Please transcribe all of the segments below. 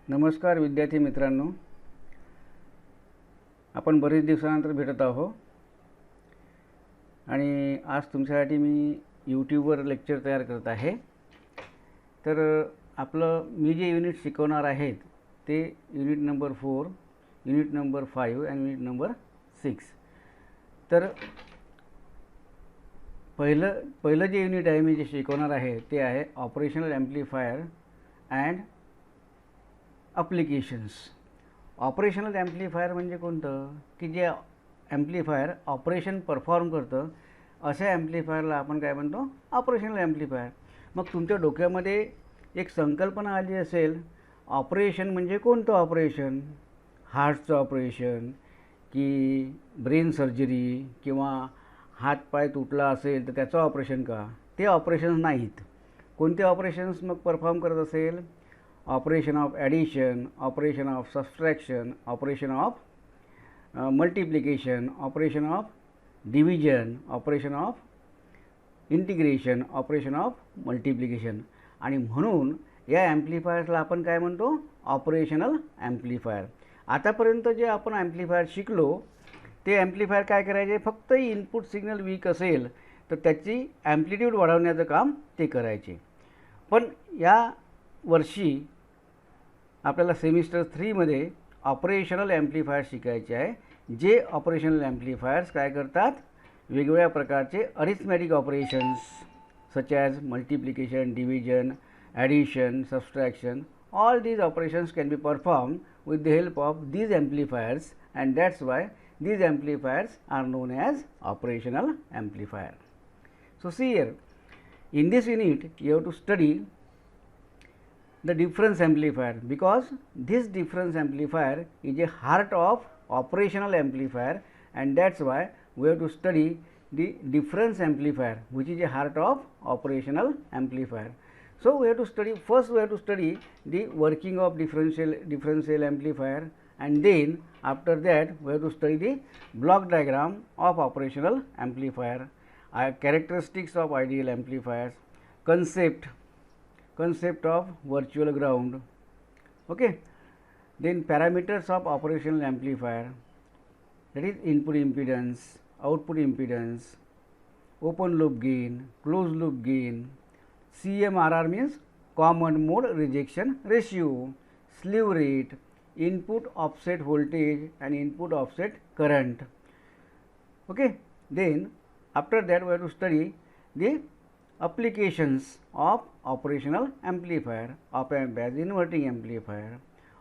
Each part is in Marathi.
नमस्कार विद्यार्थी मित्रांनो, आपण बरेच दिवसानंतर भेटत आहोत आणि आज तुमच्यासाठी मी यूट्यूबवर लेक्चर तयार करत आहे. तर मी जे युनिट शिकवणार आहेत ते युनिट नंबर 4, युनिट नंबर 5 आणि युनिट नंबर 6. तर पहिलं जे युनिट आहे मी जे शिकवणार आहे ते आहे operational amplifier and applications. Operational amplifier म्हणजे कोणतं की जे ॲम्प्लिफायर ऑपरेशन परफॉर्म करतं अशा ॲम्प्लिफायरला आपण काय म्हणतो, ऑपरेशनल ॲम्प्लिफायर. मग तुमच्या डोक्यामध्ये एक संकल्पना आली असेल, ऑपरेशन म्हणजे कोणतं ऑपरेशन, हार्टचं ऑपरेशन की ब्रेन सर्जरी किंवा हात पाय तुटला असेल तर त्याचं ऑपरेशन का. ते ऑपरेशन्स नाहीत. कोणते ऑपरेशन्स मग परफॉर्म करत असेल, operation of addition, operation of subtraction, operation of multiplication, operation of division, operation of integration, operation of multiplication. आणि म्हणून या ॲम्प्लिफायर्सला आपण काय म्हणतो, ऑपरेशनल ॲम्प्लिफायर. आतापर्यंत जे आपण ॲम्प्लिफायर शिकलो ते ॲम्प्लिफायर काय करायचे, फक्त इनपुट सिग्नल वीक असेल तर त्याची ॲम्प्लिट्यूड वाढवण्याचं काम ते करायचे. पण या वर्षी आपल्याला सेमिस्टर 3मध्ये ऑपरेशनल ॲम्प्लिफायर शिकायचे आहे. जे ऑपरेशनल ॲम्प्लिफायर्स काय करतात, वेगवेगळ्या प्रकारचे arithmetic operations such as multiplication, division, addition, subtraction. All these operations can be performed with the help of these amplifiers, and that's why these amplifiers are known as operational amplifier. So see here, in this unit you have to study the difference amplifier, because this difference amplifier is a heart of operational amplifier, and that's why we have to study the difference amplifier, which is a heart of operational amplifier. So we have to study, first we have to study the working of differential amplifier, and then after that we have to study the block diagram of operational amplifier, characteristics of ideal amplifiers, concept of virtual ground, okay. Then parameters of operational amplifier, that is input impedance, output impedance, open loop gain, closed loop gain, CMRR means common mode rejection ratio, slew rate, input offset voltage and input offset current, okay. Then after that we have to study the applications of operational amplifier, op amp as inverting amplifier,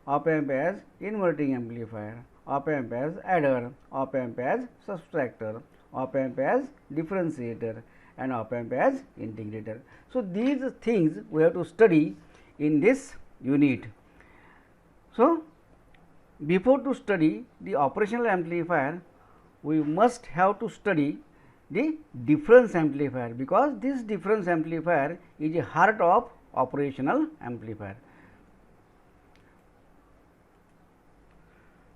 op amp as inverting amplifier, op amp as adder, op amp as subtractor, op amp as differentiator, and op amp as integrator. So these things we have to study in this unit. So before to study the operational amplifier, we must have to study the difference amplifier, because this difference amplifier is a heart of operational amplifier.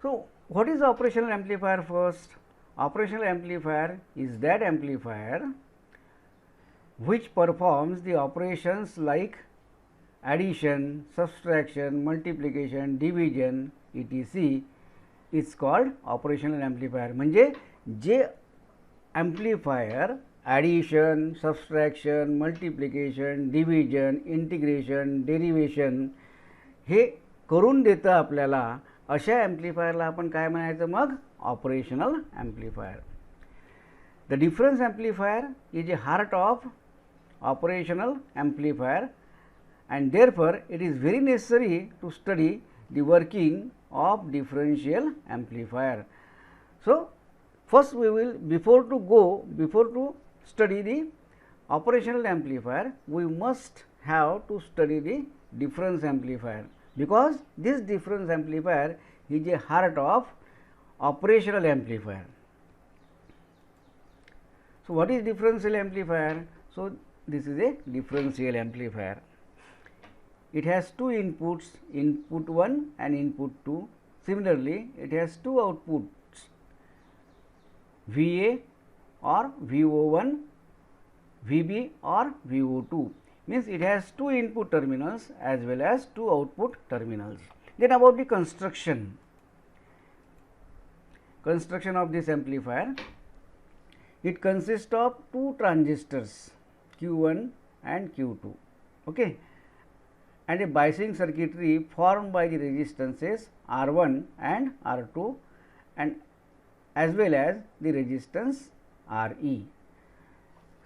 So what is operational amplifier first? Operational amplifier is that amplifier which performs the operations like addition, subtraction, multiplication, division etc. is called operational amplifier. म्हणजे जे amplifier addition, subtraction, multiplication, division, integration, derivation हे करून देतं आपल्याला, अशा ॲम्प्लिफायरला आपण काय म्हणायचं, मग operational amplifier. The difference amplifier is a heart of operational amplifier, and therefore it is very necessary to study the working of differential amplifier. So first we will, before to study the operational amplifier, we must have to study the difference amplifier, because this difference amplifier is a heart of operational amplifier. So what is differential amplifier? So this is a differential amplifier. It has two inputs, input 1 and input 2. Similarly, it has two outputs, VA or VO1, VB or VO2. Means it has two input terminals as well as two output terminals. Then about the construction of this amplifier, it consists of two transistors Q1 and Q2, okay, and a biasing circuitry formed by the resistances R1 and R2 and as well as the resistance Re.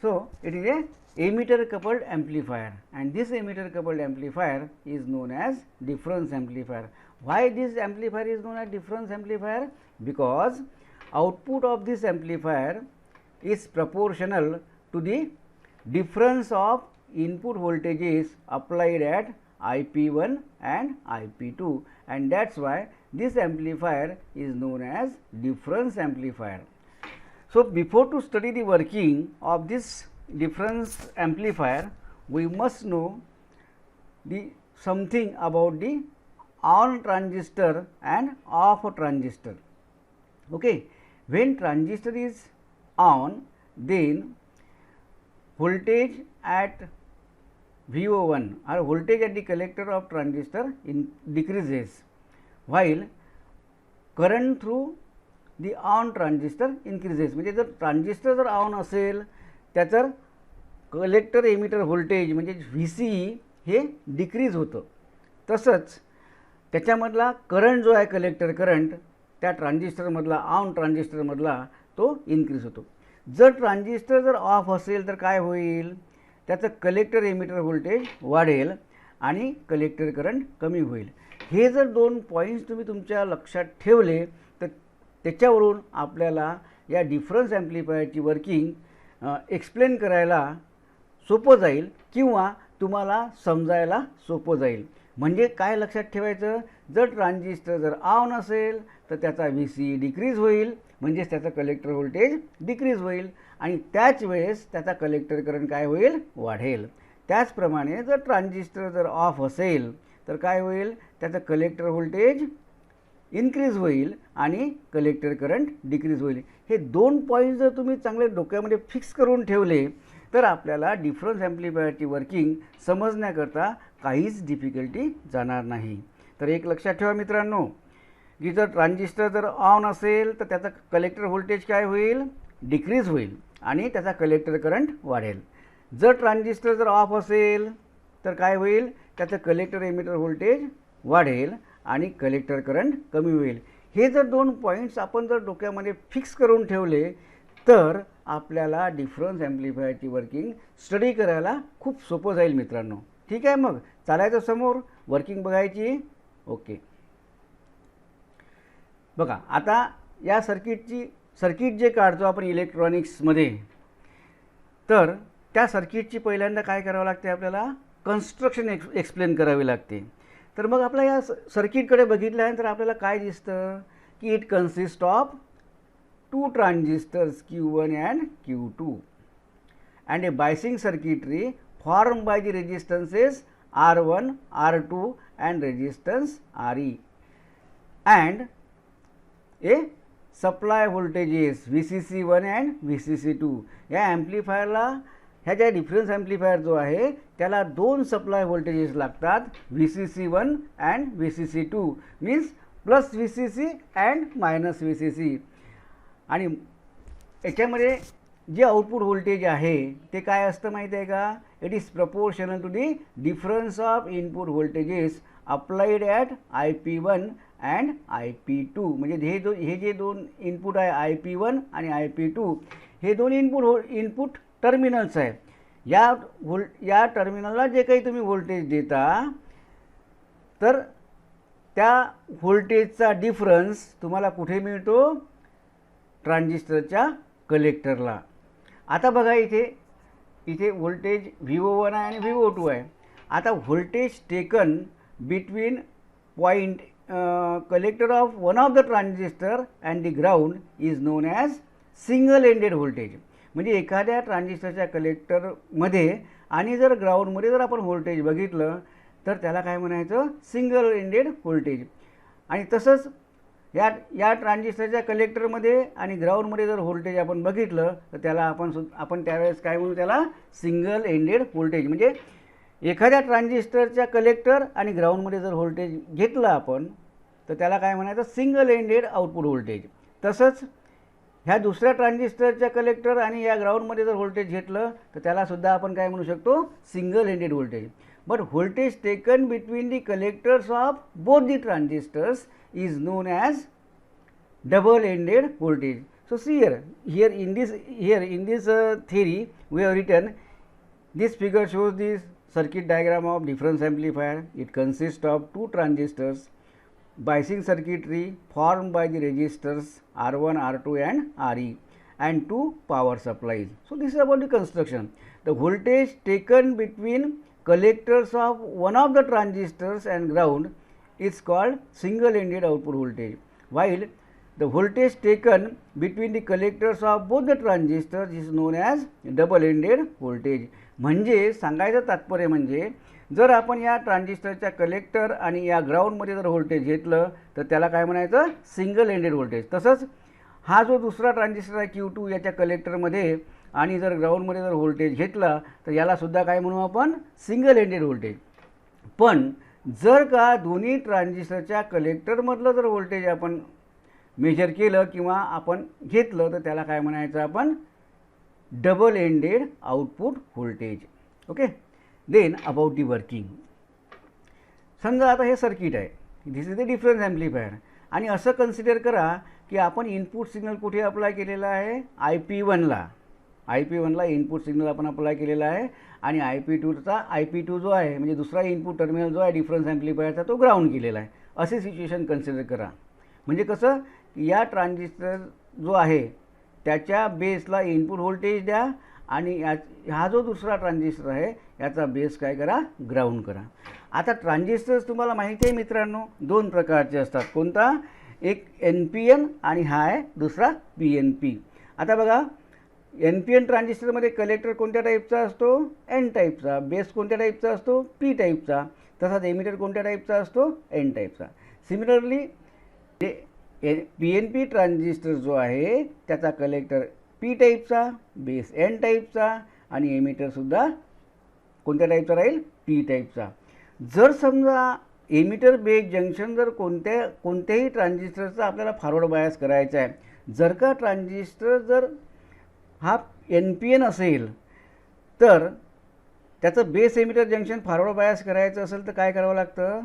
So, it is a emitter coupled amplifier, and this emitter coupled amplifier is known as difference amplifier. Why this amplifier is known as difference amplifier? Because output of this amplifier is proportional to the difference of input voltages applied at IP1 and IP2, and that is why this amplifier is known as difference amplifier. So, before to study the working of this difference amplifier, we must know the something about the on transistor and off transistor. Okay. When transistor is on, then voltage at VO1 or voltage at the collector of transistor decreases, while current through the on transistor increases. म्हणजे जर ट्रान्झिस्टर जर ऑन असेल त्याचं कलेक्टर एमिटर व्होल्टेज म्हणजे VC हे डिक्रीज होतं. तसंच त्याच्यामधला करंट जो आहे कलेक्टर करंट त्या ट्रान्झिस्टरमधला ऑन ट्रान्झिस्टरमधला तो इन्क्रीज होतो. जर ट्रान्झिस्टर जर ऑफ असेल तर काय होईल, त्याचं कलेक्टर एमिटर व्होल्टेज वाढेल आणि कलेक्टर करंट कमी होईल. हे जर दोन पॉईंट्स तुम्ही तुमच्या लक्षात ठेवले तर त्याच्यावरून आपल्याला या डिफरन्स ॲम्प्लिफायरची वर्किंग एक्सप्लेन करायला सोपं जाईल किंवा तुम्हाला समजायला सोपं जाईल. म्हणजे काय लक्षात ठेवायचं, जर ट्रान्झिस्टर जर ऑन असेल तर त्याचा VC डिक्रीज होईल, म्हणजेच त्याचा कलेक्टर व्होल्टेज डिक्रीज होईल आणि त्याच वेळेस त्याचा कलेक्टर करंट काय होईल, वाढेल. त्याचप्रमाणे जर ट्रान्झिस्टर जर ऑफ असेल तर काय होईल, त्याचं कलेक्टर व्होल्टेज इन्क्रीज होईल आणि कलेक्टर करंट डिक्रीज होईल. हे दोन पॉईंट जर तुम्ही चांगले डोक्यामध्ये फिक्स करून ठेवले तर आपल्याला डिफरन्स ॲम्प्लिफायरची वर्किंग समजण्याकरता काहीच डिफिकल्टी जाणार नाही. तर एक लक्षात ठेवा मित्रांनो, की जर ट्रान्झिस्टर जर ऑन असेल तर त्याचा कलेक्टर व्होल्टेज काय होईल, डिक्रीज होईल आणि त्याचा कलेक्टर करंट वाढेल. जर ट्रान्झिस्टर जर ऑफ असेल तर काय होईल, त्याचं कलेक्टर एमिटर व्होल्टेज वाढेल आणि कलेक्टर करंट कमी होईल. हे जर दोन पॉईंट्स आपण जर डोक्यामध्ये फिक्स करून ठेवले तर आपल्याला डिफरन्स ॲम्प्लिफायरची वर्किंग स्टडी करायला खूप सोपं जाईल मित्रांनो. ठीक आहे, मग चालायचं समोर वर्किंग बघायची. ओके, बघा आता या सर्किट जे काढतो आपण इलेक्ट्रॉनिक्समध्ये, तर त्या सर्किटची पहिल्यांदा काय करावं लागते, आपल्याला कन्स्ट्रक्शन एक्सप्लेन करावी लागते. तर मग आपल्या या सर्किटकडे बघितल्यानंतर आपल्याला काय दिसतं की it consist of two transistors Q1 and Q2 and a biasing circuitry formed by the resistances R1, R2 and resistance Re and a supply voltages VCC1 and VCC2. या ॲम्प्लिफायरला ह्या ज्या डिफरन्स ॲम्प्लिफायर जो आहे त्याला दोन सप्लाय व्होल्टेजेस लागतात, VCC1 and VCC2 means plus VCC and minus VCC. आणि याच्यामध्ये जे आउटपुट व्होल्टेज आहे ते काय असतं माहिती आहे का, it is proportional to the difference of input voltages applied at IP1 and IP2. म्हणजे हे जे दोन इनपुट आहे IP1 आणि IP2 हे दोन इनपुट टर्मिनल्स आहे. या टर्मिनलला जे काही तुम्ही व्होल्टेज देता तर त्या व्होल्टेजचा डिफरन्स तुम्हाला कुठे मिळतो, ट्रान्झिस्टरच्या कलेक्टरला. आता बघा इथे व्होल्टेज VO1 आहे आणि VO2 आहे. आता voltage taken between point collector of one of the transistor and the ground is known as single ended voltage. म्हणजे एखाद्या ट्रान्झिस्टरच्या कलेक्टरमध्ये आणि जर ग्राउंडमध्ये जर आपण व्होल्टेज बघितलं तर त्याला काय म्हणायचं, सिंगल एंडेड व्होल्टेज. आणि तसंच या ट्रान्झिस्टरच्या कलेक्टरमध्ये आणि ग्राउंडमध्ये जर व्होल्टेज आपण बघितलं तर त्याला आपण त्यावेळेस काय म्हणू, त्याला सिंगल एंडेड व्होल्टेज. म्हणजे एखाद्या ट्रान्झिस्टरच्या कलेक्टर आणि ग्राउंडमध्ये जर व्होल्टेज घेतलं आपण तर त्याला काय म्हणायचं, सिंगल एंडेड आउटपुट व्होल्टेज. तसंच ह्या दुसऱ्या ट्रान्झिस्टरच्या कलेक्टर आणि या ग्राउंडमध्ये जर व्होल्टेज घेतलं तर त्यालासुद्धा आपण काय म्हणू शकतो, single ended voltage. But voltage taken between the collectors of both the transistors is known as double ended voltage. So see here in this theory we have written, this figure shows the circuit diagram of difference amplifier. It consists of two transistors, biasing circuitry formed by the resistors R1, R2 and RE, and two power supplies. So this is about the construction. The voltage taken between collectors of one of the transistors and ground is called single ended output voltage, while the voltage taken between the collectors of both the transistors is known as double ended voltage. म्हणजे सांगायचं तात्पर्य म्हणजे जर आपण या ट्रान्झिस्टरच्या कलेक्टर आणि या ग्राउंडमध्ये जर व्होल्टेज घेतलं तर त्याला काय म्हणायचं, सिंगल एंडेड व्होल्टेज. तसंच हा जो दुसरा ट्रान्झिस्टर आहे Q2 याच्या कलेक्टरमध्ये आणि जर ग्राउंडमध्ये जर व्होल्टेज घेतला तर यालासुद्धा काय म्हणू आपण, सिंगल एंडेड व्होल्टेज. पण जर का दोन्ही ट्रान्झिस्टरच्या कलेक्टरमधलं जर व्होल्टेज आपण मेजर केलं किंवा आपण घेतलं तर त्याला काय म्हणायचं आपण, double ended output voltage. Okay. Then about the working. समजा आता हे सर्किट आहे, this is the difference amplifier, आणि असं कन्सिडर करा की आपण इनपुट सिग्नल कुठे अप्लाय केलेला आहे, IP1ला. IP1ला इनपुट सिग्नल आपण अप्लाय केलेला आहे आणि IP2 जो आहे म्हणजे दुसरा इनपुट टर्मिनल जो आहे डिफरन्स ॲम्प्लिफायरचा तो ग्राउंड केलेला आहे. असे सिच्युएशन कन्सिडर करा. म्हणजे कसं, या ट्रान्झिस्टर जो आहे त्याच्या बेसला इनपुट व्होल्टेज द्या आणि हा जो दुसरा ट्रान्झिस्टर आहे याचा बेस काय करा, ग्राउंड करा. आता ट्रान्झिस्टर्स तुम्हाला माहिती आहे मित्रांनो, दोन प्रकारचे असतात. कोणता, एक NPN आणि हा आहे दुसरा PNP. आता बघा, NPN ट्रान्झिस्टरमध्ये कलेक्टर कोणत्या टाईपचा असतो, N टाईपचा. बेस कोणत्या टाईपचा असतो, P टाईपचा. तसाच एमिटर कोणत्या टाईपचा असतो, N टाईपचा. सिमिलरली PNP ट्रान्झिस्टर जो आहे त्याचा कलेक्टर P टाईपचा, बेस N टाईपचा आणि एमिटरसुद्धा कोणत्या टाईपचा राहील, P टाईपचा. जर समजा एमिटर बेस जंक्शन जर कोणत्याही ट्रान्झिस्टरचा आपल्याला फॉरवर्ड बायस करायचा आहे, जर का ट्रान्झिस्टर जर हा NPN असेल तर त्याचं base emitter junction forward bias करायचं असेल तर काय करावं लागतं,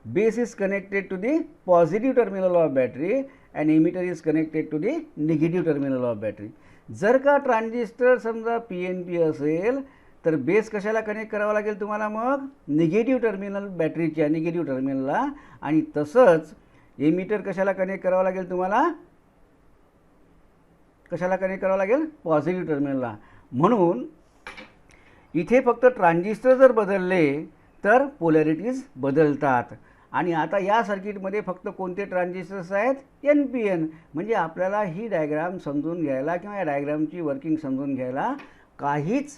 base is connected to the positive terminal of battery and emitter is connected to the negative terminal of battery. जर का ट्रान्झिस्टर समजा PNP असेल तर बेस कशाला कनेक्ट करावा लागेल तुम्हाला, मग निगेटिव्ह टर्मिनल बॅटरीच्या निगेटिव्ह टर्मिनलला, आणि तसंच एमिटर कशाला कनेक्ट करावं लागेल तुम्हाला, कशाला कनेक्ट करावं लागेल, पॉझिटिव्ह टर्मिनलला. म्हणून इथे फक्त ट्रान्झिस्टर जर बदलले तर पोलॅरिटीज बदलतात. आणि आता या सर्किटमध्ये फक्त कोणते ट्रान्झिस्टर्स आहेत, NPN. म्हणजे आपल्याला ही डायग्राम समजून घ्यायला किंवा या डायग्रामची वर्किंग समजून घ्यायला काहीच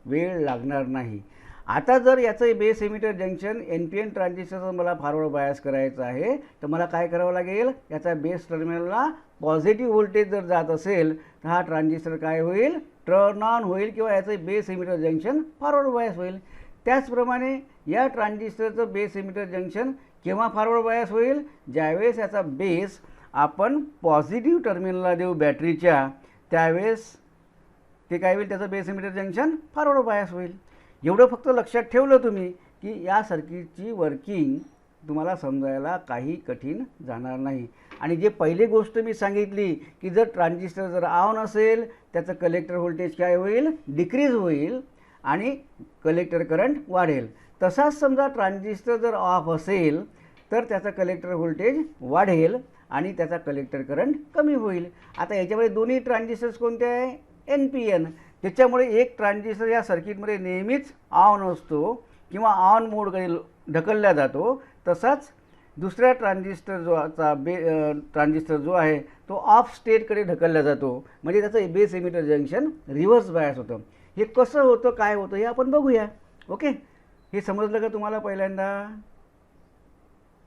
वेळ लागणार नाही. आता जर याचं बेस एमिटर जंक्शन NPN ट्रान्झिस्टरचं मला फॉरवर्ड बायस करायचं आहे तर मला काय करावं लागेल, याचा बेस टर्मिनलला पॉझिटिव्ह व्होल्टेज जर जात असेल तर हा ट्रान्झिस्टर काय होईल, टर्न ऑन होईल किंवा याचं base emitter junction forward bias होईल. त्याचप्रमाणे या ट्रान्झिस्टरचं बेस एमिटर जंक्शन केव्हा फॉरवर्ड बायस होईल, ज्यावेळेस याचा बेस आपण पॉझिटिव्ह टर्मिनलला देऊ बॅटरीच्या, त्यावेळेस ते काय होईल, त्याचं base emitter junction forward bias होईल. एवढं फक्त लक्षात ठेवलं तुम्ही की या सर्किटची वर्किंग तुम्हाला समजायला काही कठीण जाणार नाही. आणि जे पहिली गोष्ट मी सांगितली की जर ट्रान्झिस्टर जर ऑन असेल त्याचं कलेक्टर व्होल्टेज काय होईल, डिक्रीज होईल आणि कलेक्टर करंट वाढेल. तसाच समजा ट्रान्झिस्टर जर ऑफ असेल तर त्याचा कलेक्टर व्होल्टेज वाढेल आणि त्याचा कलेक्टर करंट कमी होईल. आता याच्यामध्ये दोन्ही ट्रान्झिस्टर्स कोणते आहे, NPN. त्याच्यामुळे एक ट्रान्झिस्टर या सर्किटमध्ये नेहमीच ऑन असतो किंवा ऑन मोडकडे ढकलला जातो. तसाच दुसऱ्या ट्रान्झिस्टर जो आहे तो ऑफ स्टेटकडे ढकलला जातो, म्हणजे त्याचं base emitter junction reverse bias होतं. हे कसं होतं, काय होतं हे आपण बघूया. ओके, हे समजलं का तुम्हाला पहिल्यांदा?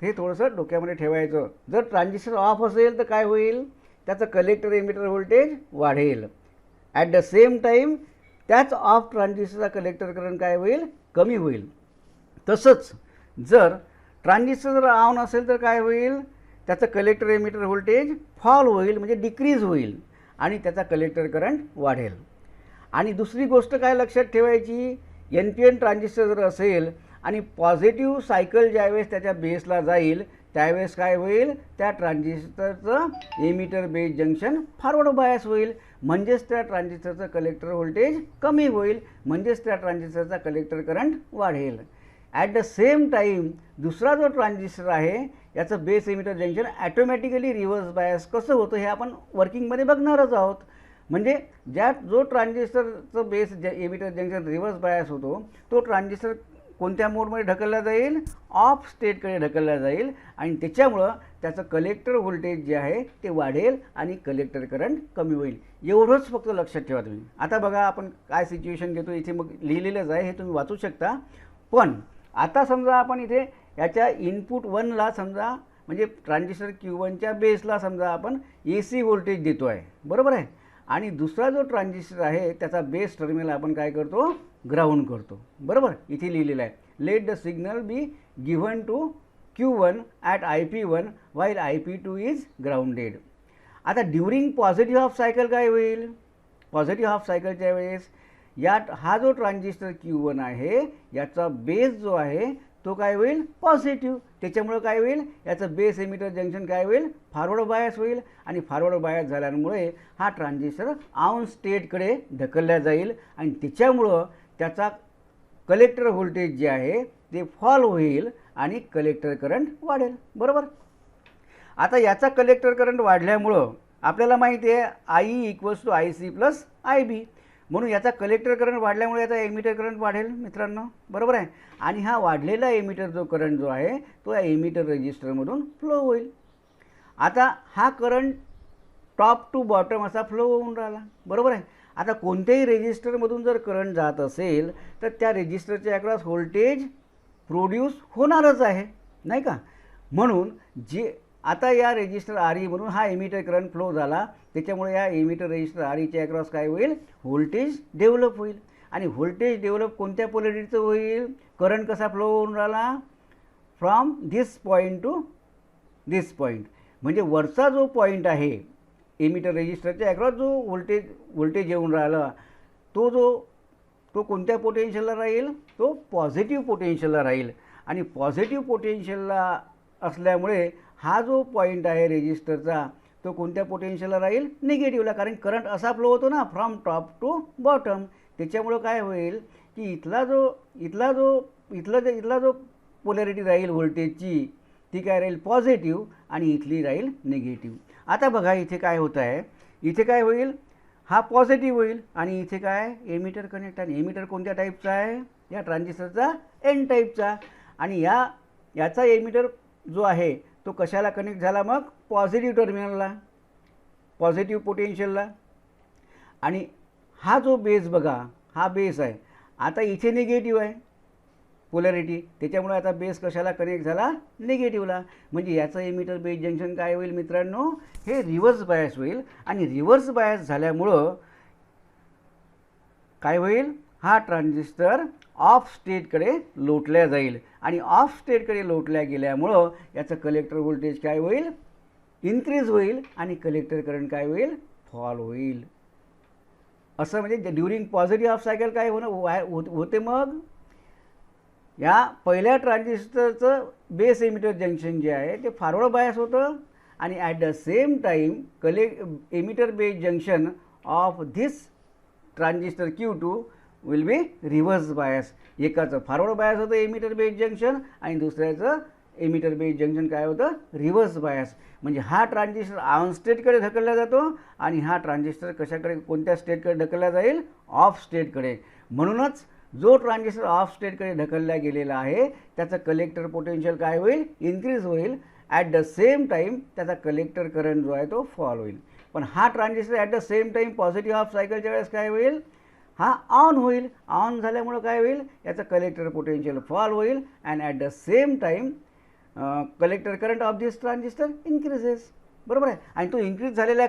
हे थोडंसं डोक्यामध्ये ठेवायचं. जर ट्रान्झिस्टर ऑफ असेल तर काय होईल, त्याचं कलेक्टर एमिटर व्होल्टेज वाढेल. ॲट द सेम टाईम त्याच ऑफ ट्रान्झिस्टरचा कलेक्टर करंट काय होईल, कमी होईल. तसंच जर ट्रान्झिस्टर जर ऑन असेल तर काय होईल, त्याचं कलेक्टर एमिटर व्होल्टेज फॉल होईल, म्हणजे डिक्रीज होईल आणि त्याचा कलेक्टर करंट वाढेल. आणि दुसरी गोष्ट काय लक्षात ठेवायची, एन पी एन ट्रान्झिस्टर जर असेल आणि पॉझिटिव्ह सायकल ज्यावेळेस त्याच्या बेसला जाईल त्यावेळेस काय होईल, त्या ट्रान्झिस्टरचं emitter base junction forward bias होईल, म्हणजेच त्या ट्रान्झिस्टरचं कलेक्टर व्होल्टेज कमी होईल, म्हणजेच त्या ट्रान्झिस्टरचा कलेक्टर करंट वाढेल. ॲट द सेम टाईम दुसरा जो ट्रान्झिस्टर आहे याचं base emitter junction automatically reverse bias कसं होतं हे आपण वर्किंगमध्ये बघणारच आहोत. म्हणजे जो ट्रान्झिस्टरचं base emitter junction reverse bias होतो तो ट्रान्झिस्टर कोणत्या मोडमध्ये ढकलला जाईल, ऑफ स्टेटकडे ढकलला जाईल आणि त्याच्यामुळं त्याचं कलेक्टर व्होल्टेज जे आहे ते वाढेल आणि कलेक्टर करंट कमी होईल. एवढंच फक्त लक्षात ठेवा तुम्ही. आता बघा आपण काय सिच्युएशन घेतो, इथे मग लिहिलेलंच आहे, हे तुम्ही वाचू शकता. पण आता समजा आपण इथे याच्या इनपुट 1ला समजा म्हणजे ट्रान्झिस्टर Q1च्या बेसला समजा आपण AC व्होल्टेज देतो आहे, बरोबर आहे. आणि दुसरा जो ट्रान्झिस्टर आहे त्याचा बेस टर्मिनल आपण काय करतो, ग्राउंड करतो, बरोबर. इथे लिहिलेलं आहे, let the signal be given to Q1 at IP1 while IP2 is grounded. आता ड्युरिंग पॉझिटिव्ह हाफ सायकल काय होईल, पॉझिटिव्ह हाफ सायकलच्या वेळेस हा जो ट्रान्झिस्टर Q1 आहे याचा बेस जो आहे तो काय होईल, पॉझिटिव्ह. त्याच्यामुळं काय होईल, याचं बेस एमिटर जंक्शन काय होईल, फॉरवर्ड बायस होईल आणि फॉरवर्ड बायस झाल्यामुळे हा ट्रान्झिस्टर ऑन स्टेटकडे ढकलला जाईल आणि त्याच्यामुळं त्याचा कलेक्टर व्होल्टेज जे आहे ते फॉल होईल आणि कलेक्टर करंट वाढेल, बरोबर. आता याचा कलेक्टर करंट वाढल्यामुळं आपल्याला माहिती आहे I = IC + IB, म्हणून याचा कलेक्टर करंट वाढल्यामुळे याचा एमिटर करंट वाढेल मित्रांनो, बरोबर आहे. आणि हा वाढलेला एमिटर जो करंट जो आहे तो या एमिटर रेजिस्टरमधून फ्लो होईल. आता हा करंट टॉप टू बॉटम असा फ्लो होऊन राहिला, बरोबर आहे. आता कोणत्याही रेजिस्टरमधून जर करंट जात असेल तर त्या रेजिस्टरच्या अक्रॉस व्होल्टेज प्रोड्यूस होणारच आहे, नाही का. म्हणून आता या रेजिस्टर RE म्हणून हा एमिटर करंट फ्लो झाला, त्याच्यामुळे या एमिटर रेजिस्टर REच्या अक्रॉस काय होईल, व्होल्टेज डेव्हलप होईल. आणि व्होल्टेज डेव्हलप कोणत्या पोलॅरिटीचं होईल, करंट कसा फ्लो होऊन राहिला, from this point two this point. म्हणजे वरचा जो पॉईंट आहे एमिटर रेजिस्टरच्या अक्रॉस जो व्होल्टेज येऊन राहिला तो कोणत्या पोटेन्शियलला राहील, तो पॉझिटिव्ह पोटेन्शियलला राहील. आणि पॉझिटिव्ह पोटेन्शियलला असल्यामुळे हा जो पॉईंट आहे रेजिस्टरचा तो कोणत्या पोटेन्शियलला राहील, निगेटिव्हला. कारण करंट असा फ्लो होतो ना फ्रॉम टॉप टू बॉटम. त्याच्यामुळं काय होईल की इथला जो पोलॅरिटी राहील व्होल्टेजची ती काय राहील, पॉझिटिव्ह, आणि इथली राहील निगेटिव्ह. आता बघा इथे काय होतं आहे, इथे काय होईल, हा पॉझिटिव्ह होईल आणि इथे काय एमिटर कनेक्ट. आणि एमिटर कोणत्या टाईपचा आहे, या ट्रान्झिस्टरचा N टाईपचा. आणि याचा एमिटर जो आहे तो कशाला कनेक्ट झाला, मग पॉझिटिव्ह टर्मिनलला, पॉझिटिव्ह पोटेन्शियलला. आणि हा जो बेस बघा, हा बेस आहे, आता इथे निगेटिव्ह आहे पोलॅरिटी, त्याच्यामुळे आता बेस कशाला कनेक्ट झाला, निगेटिव्हला. म्हणजे याचं एमिटर बेस जंक्शन काय होईल मित्रांनो, हे रिव्हर्स बायस होईल. आणि रिव्हर्स बायस झाल्यामुळं काय होईल, हा ट्रान्झिस्टर ऑफ स्टेटकडे लोटल्या जाईल. आणि ऑफ स्टेटकडे लोटल्या गेल्यामुळं याचं कलेक्टर व्होल्टेज काय होईल, इन्क्रीज होईल आणि कलेक्टर करंट काय होईल, फॉल होईल. असं म्हणजे ड्युरिंग पॉझिटिव्ह हाफ सायकल काय होते, मग या पहिल्या ट्रान्झिस्टरचं बेस एमिटर जंक्शन जे आहे ते फॉरवर्ड बायस होतं आणि at the same time emitter base junction of this transistor Q2 will be reverse bias. एकाचं फॉरवर्ड बायस होतं एमिटर बेस जंक्शन आणि दुसऱ्याचं एमिटर बेस जंक्शन काय होतं, रिव्हर्स बायस. म्हणजे हा ट्रान्झिस्टर ऑन स्टेटकडे ढकलला जातो आणि हा ट्रान्झिस्टर कशाकडे, कोणत्या स्टेटकडे ढकलला जाईल, ऑफ स्टेटकडे. म्हणूनच जो ट्रान्झिस्टर ऑफ स्टेटकडे ढकलला गेलेला आहे त्याचं कलेक्टर पोटेन्शियल काय होईल, इन्क्रीज होईल. ॲट द सेम टाईम त्याचा कलेक्टर करंट जो आहे तो फॉल होईल. पण हा transistor at the same time positive half सायकलच्या वेळेस काय होईल, हा ऑन होईल. ऑन झाल्यामुळं काय होईल, याचं कलेक्टर पोटेन्शियल फॉल होईल and at the same time collector current of this transistor increases. बरोबर आहे. आणि तो इन्क्रीज झालेल्या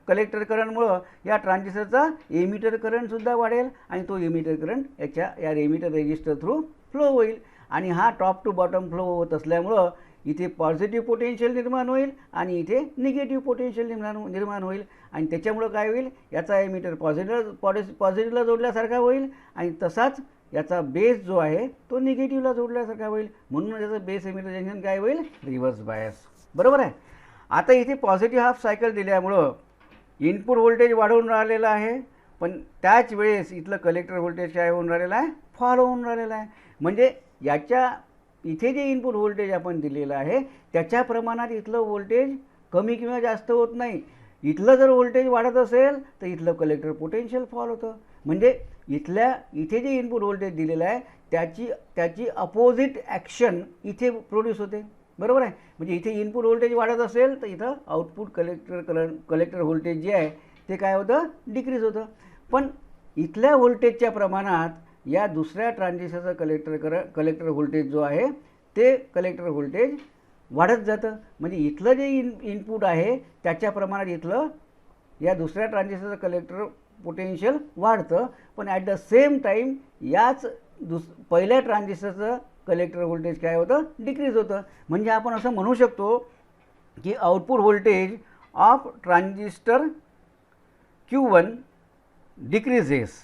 कलेक्टर करंटमुळं या ट्रान्झिस्टरचा एमिटर करंटसुद्धा वाढेल आणि तो एमिटर करंट या एमिटर रेजिस्टर थ्रू फ्लो होईल आणि हा टॉप टू बॉटम फ्लो होत असल्यामुळं इथे पॉझिटिव्ह पोटेन्शियल निर्माण होईल आणि इथे निगेटिव्ह पोटेन्शियल निर्माण होईल आणि त्याच्यामुळं काय होईल, याचा एमिटर पॉझिटिव्हला जोडल्यासारखा होईल आणि तसाच याचा बेस जो आहे तो निगेटिव्हला जोडल्यासारखा होईल, म्हणून याचं बेस एमिटर जंक्शन काय होईल, रिव्हर्स बायस. बरोबर आहे. आता इथे पॉझिटिव्ह हाफ सायकल दिल्यामुळं इनपुट व्होल्टेज वाढवून राहिलेलं आहे, पण त्याच वेळेस इथलं कलेक्टर व्होल्टेज काय होऊन राहिलेलं आहे, फॉल होऊन राहिलेलं आहे. म्हणजे याच्या इथे जे इनपुट व्होल्टेज आपण दिलेलं आहे त्याच्या प्रमाणात इथलं व्होल्टेज कमी किंवा जास्त होत नाही. इथलं जर व्होल्टेज वाढत असेल तर इथलं कलेक्टर पोटेन्शियल फॉल होतं. म्हणजे इथे जे इनपुट व्होल्टेज दिलेलं आहे त्याची अपोजिट ॲक्शन इथे प्रोड्यूस होते. बरोबर आहे. म्हणजे इथे इनपुट व्होल्टेज वाढत असेल तर इथं आउटपुट कलेक्टर व्होल्टेज जे आहे ते काय होतं, डिक्रीज होतं. पण इथल्या व्होल्टेजच्या प्रमाणात या दुसऱ्या ट्रान्झिस्टरचं कलेक्टर व्होल्टेज जो आहे ते कलेक्टर व्होल्टेज वाढत जातं. म्हणजे इथलं जे इनपुट आहे त्याच्या प्रमाणात इथलं या दुसऱ्या ट्रान्झिस्टरचं कलेक्टर पोटेन्शियल वाढतं, पण ॲट द सेम टाईम याच पहिल्या ट्रान्झिस्टरचं कलेक्टर व्होल्टेज काय होतं, डिक्रीज होतं. म्हणजे आपण असं म्हणू शकतो की output voltage of transistor Q1 decreases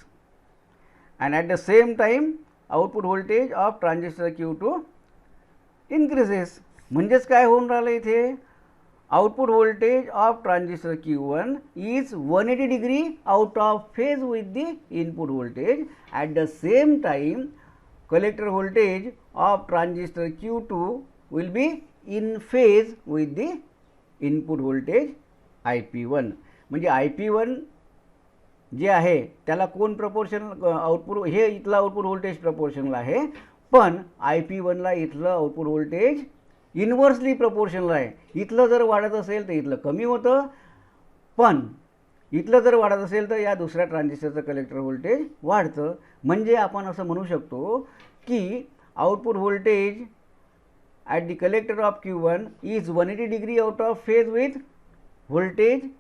and at the same time output voltage of transistor Q2 increases. म्हणजेच काय होऊन राहिलं इथे, output voltage of transistor Q1 is 180 degree out of phase with the input voltage. At the same time collector voltage of transistor Q2 will be in phase with the input voltage IP1. म्हणजे IP1 जे आहे त्याला कोण प्रपोर्शनल आउटपुट, हे इथलं आउटपुट व्होल्टेज प्रपोर्शनल आहे, पण IP1ला इथलं आउटपुट व्होल्टेज इन्व्हर्सली प्रपोर्शनल आहे. इथलं जर वाढत असेल तर इथलं कमी होतं, पण इथलं जर वाढत असेल तर या दुसऱ्या ट्रान्झिस्टरचं कलेक्टर व्होल्टेज वाढतं. म्हणजे आपण असं म्हणू शकतो की output voltage at the collector of Q1 is 180 degree out of phase with voltage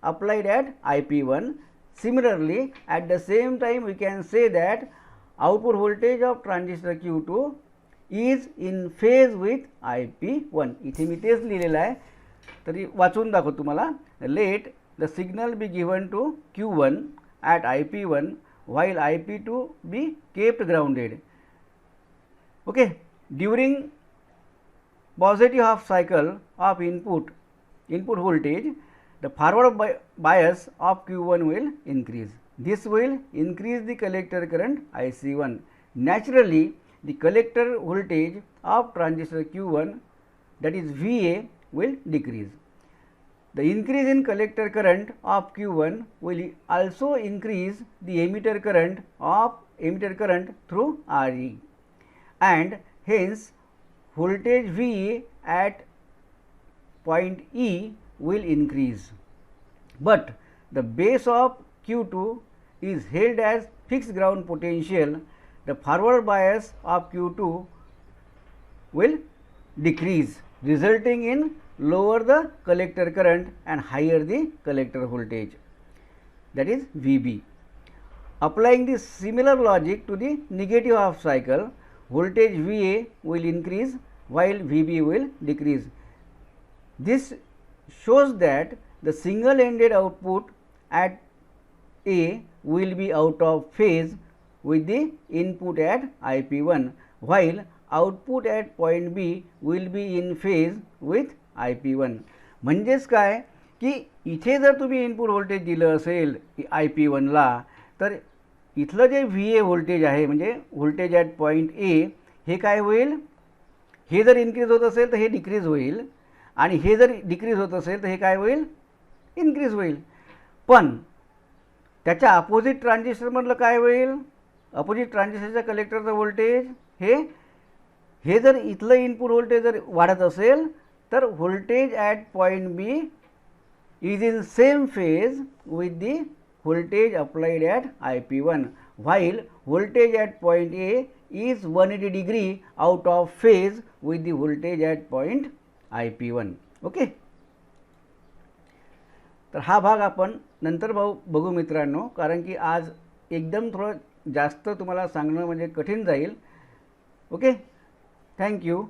applied at IP1. Similarly, at the same time we can say that output voltage of transistor Q2 is in phase with IP1. इथे मी तेच लिहिलेलं आहे, तरी वाचून दाखवतो तुम्हाला. Let the signal be given to Q1 at IP1 while IP2 be kept grounded. Okay, during positive half cycle of input voltage, the forward bias of Q1 will increase. This will increase the collector current IC1. Naturally, the collector voltage of transistor Q1, that is VA, will decrease. The increase in collector current of Q1 will also increase the emitter current through RE, and hence voltage VA at point E will increase, but the base of Q2 is held as fixed ground potential. The forward bias of Q2 will decrease, resulting in lower the collector current and higher the collector voltage, that is VB. Applying the similar logic to the negative half cycle, voltage VA will increase while VB will decrease. This shows that the single ended output at A will be out of phase with the input at IP1, while output at point B will be in phase with IP1. म्हणजेच काय की इथे जर तुम्ही इनपुट व्होल्टेज दिलं असेल IP1ला, तर इथलं जे VA व्होल्टेज आहे म्हणजे व्होल्टेज ॲट पॉईंट A हे काय होईल, हे जर इन्क्रीज होत असेल तर हे डिक्रीज होईल आणि हे जर डिक्रीज होत असेल तर हे काय होईल, इन्क्रीज होईल. पण त्याच्या अपोजिट ट्रान्झिस्टरमधलं काय होईल, अपोजिट ट्रान्झिस्टरच्या कलेक्टरचं व्होल्टेज हे जर इथलं इनपुट व्होल्टेज जर वाढत असेल तर voltage at point B is in same phase with the voltage applied at IP1, while voltage at point A is 180 degree out of phase with the voltage at point IP1. Okay. तर हा भाग आपण नंतर बघू मित्रांनो, कारण की आज एकदम थोडं जास्त तुम्हाला सांगणं म्हणजे कठीण जाईल. Okay, thank you.